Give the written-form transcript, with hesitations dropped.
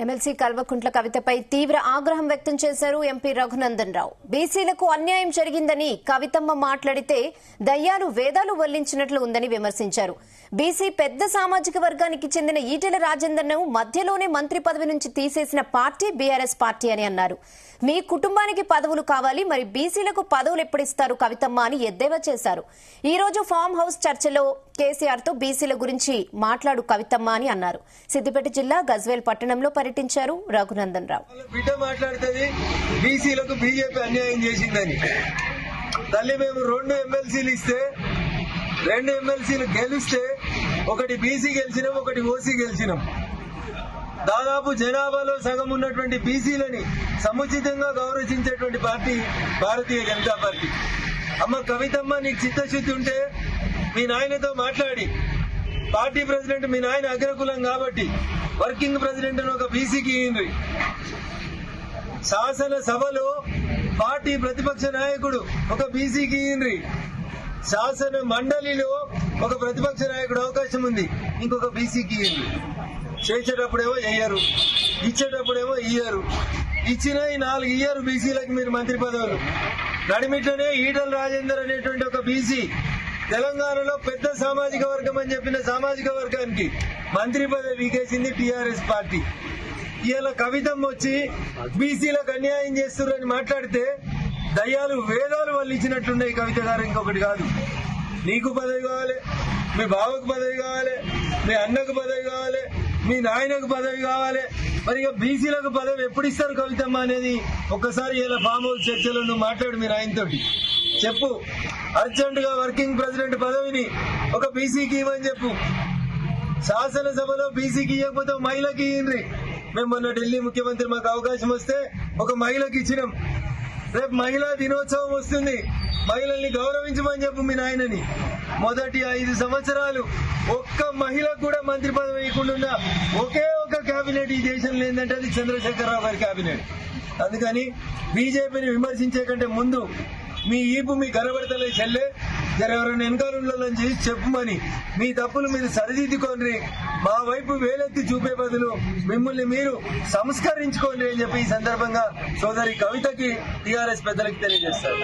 MLC Kalvakuntla కవితపై తీవ్ర ఆగ్రహం వ్యక్తం చేశారు ఎంపీ రఘునందన్ రావు. బీసీలకు అన్యాయం జరిగిందని కవితమ్మ మాట్లాడితే దయ్యాలు వేదాలు వల్లించినట్లు ఉందని విమర్శించారు. బీసీ పెద్ద సామాజిక వర్గానికి చెందిన ఈటెల రాజేందర్ను మధ్యలోనే మంత్రి పదవి నుంచి తీసేసిన పార్టీ బీఆర్ఎస్ పార్టీ అని అన్నారు. మీ కుటుంబానికి పదవులు కావాలి, మరి బీసీలకు పదవులు ఎప్పుడిస్తారు కవితమ్మ అని ఎద్దేవా చేశారు. ఈ రోజు ఫామ్ హౌస్ చర్చలో కేసీఆర్ తో బీసీల గురించి మాట్లాడు కవితమ్మ అని అన్నారు. సిద్దిపేట జిల్లా గజ్వేల్ పట్టణంలో పర్యటించారు రఘునందన్ రావు. బిడ్డ మాట్లాడుతుంది బీసీలకు బీజేపీ అన్యాయం చేసిందని. తల్లి మేము 2 ఎమ్మెల్సీలు ఇస్తే 2 ఎమ్మెల్సీలు గెలిస్తే ఒకటి బీసీ గెలిచినాం, ఒకటి ఓసీ గెలిచినాం. దాదాపు జనాభాలో సగం ఉన్నటువంటి బీసీలని సముచితంగా గౌరవించేటువంటి పార్టీ భారతీయ జనతా పార్టీ. అమ్మ కవితమ్మ, నీకు చిత్తశుద్ధి ఉంటే మీ నాయనతో మాట్లాడి, పార్టీ ప్రెసిడెంట్ మీ నాయన అగ్రకులం కాబట్టి వర్కింగ్ ప్రెసిడెంట్ అని ఒక బీసీకి ఇయ్యండి. శాసన సభలో పార్టీ ప్రతిపక్ష నాయకుడు ఒక బీసీకి ఇయ్యండి. శాసన మండలిలో ఒక ప్రతిపక్ష నాయకుడు అవకాశం ఉంది, ఇంకొక బీసీకి ఇయ్యండి. చేసేటప్పుడేమో ఇయ్యరు, ఇచ్చేటప్పుడేమో ఇయ్యరు. ఇచ్చిన ఈ 4 ఇయ్యరు బీసీలకు మీరు మంత్రి పదవులు. నడిమిట్లనే ఈటెల రాజేందర్ అనేటువంటి ఒక బీసీ తెలంగాణలో పెద్ద సామాజిక వర్గం అని చెప్పిన సామాజిక వర్గానికి మంత్రి పదవి వీకేసింది టీఆర్ఎస్ పార్టీ. ఇవాళ కవితమ్మ వచ్చి బీసీలకు అన్యాయం చేస్తున్నారని మాట్లాడితే దయ్యాలు వేదాలు వల్లించినట్లున్నాయి. కవిత గారు ఇంకొకటి కాదు, నీకు పదవి కావాలి, మీ బావకు పదవి కావాలి, మీ అన్నకు పదవి కావాలి, మీ నాయనకు పదవి కావాలి. మరి ఇక బీసీలకు పదవి ఎప్పుడు ఇస్తారు కవితమ్మ అనేది ఒక్కసారి ఇలా ఫామ్ హౌస్ చర్చలో నువ్వు మాట్లాడు మీ నాయనతోటి. చెప్పు, అర్జెంట్ గా వర్కింగ్ ప్రెసిడెంట్ పదవిని ఒక బీసీకి ఇవ్వని చెప్పు. శాసనసభలో బీసీకి ఇవ్వకపోతే మహిళకి ఇయ్యండి. మేము మొన్న ఢిల్లీ ముఖ్యమంత్రి మాకు అవకాశం వస్తే ఒక మహిళకి ఇచ్చినాం. రేపు మహిళా దినోత్సవం వస్తుంది, మహిళల్ని గౌరవించమని చెప్పు మీ నాయనని. మొదటి 5 సంవత్సరాలు ఒక్క మహిళకు కూడా మంత్రి పదవి ఇవ్వకుండా ఒకే ఒక కేబినెట్ ఈ దేశంలో ఏంటంటే అది చంద్రశేఖరరావు గారి కేబినెట్. అందుకని బీజేపీని విమర్శించే కంటే ముందు మీ ఈపు మీ కనబడతలే చెల్లె, ఎవరైనా వెనకాలని చేసి చెప్పుమని మీ తప్పులు మీరు సరిదిద్దుకోండి. మా వైపు వేలెత్తి చూపే బదులు మిమ్మల్ని మీరు సంస్కరించుకోండి అని చెప్పి ఈ సందర్భంగా సోదరి కవితకి టీఆర్ఎస్ పెద్దలకి తెలియజేస్తారు.